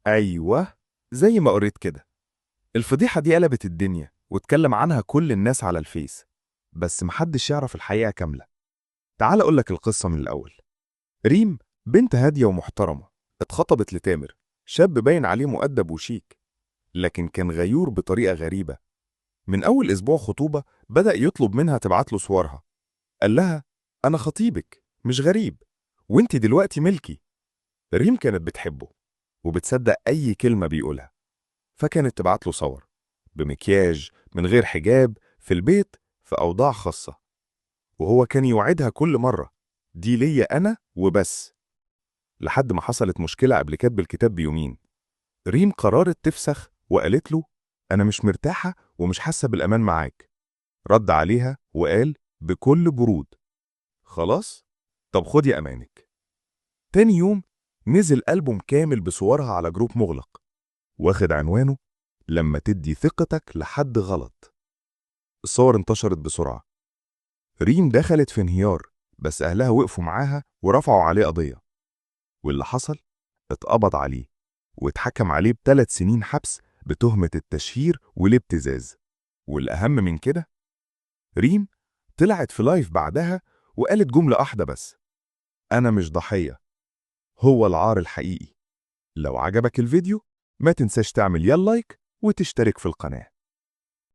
أيوه، زي ما قريت كده. الفضيحة دي قلبت الدنيا واتكلم عنها كل الناس على الفيس، بس محدش يعرف الحقيقة كاملة. تعال أقولك القصة من الأول. ريم بنت هادية ومحترمة، اتخطبت لتامر، شاب باين عليه مؤدب وشيك، لكن كان غيور بطريقة غريبة. من أول أسبوع خطوبة بدأ يطلب منها تبعت له صورها. قال لها: أنا خطيبك مش غريب، وانت دلوقتي ملكي. ريم كانت بتحبه وبتصدق أي كلمة بيقولها، فكانت تبعت له صور بمكياج، من غير حجاب، في البيت، في أوضاع خاصة. وهو كان يوعدها كل مرة: دي ليا أنا وبس. لحد ما حصلت مشكلة قبل كتب الكتاب بيومين. ريم قررت تفسخ وقالت له: أنا مش مرتاحة ومش حاسة بالأمان معاك. رد عليها وقال بكل برود: خلاص، طب خدي أمانك. تاني يوم نزل ألبوم كامل بصورها على جروب مغلق، واخد عنوانه: لما تدي ثقتك لحد غلط. الصور انتشرت بسرعة. ريم دخلت في انهيار، بس أهلها وقفوا معاها ورفعوا عليه قضية. واللي حصل: اتقبض عليه واتحكم عليه ب3 سنين حبس بتهمة التشهير والابتزاز. والأهم من كده، ريم طلعت في لايف بعدها وقالت جملة واحدة بس: أنا مش ضحية، هو العار الحقيقي. لو عجبك الفيديو ما تنساش تعمل لايك وتشترك في القناة.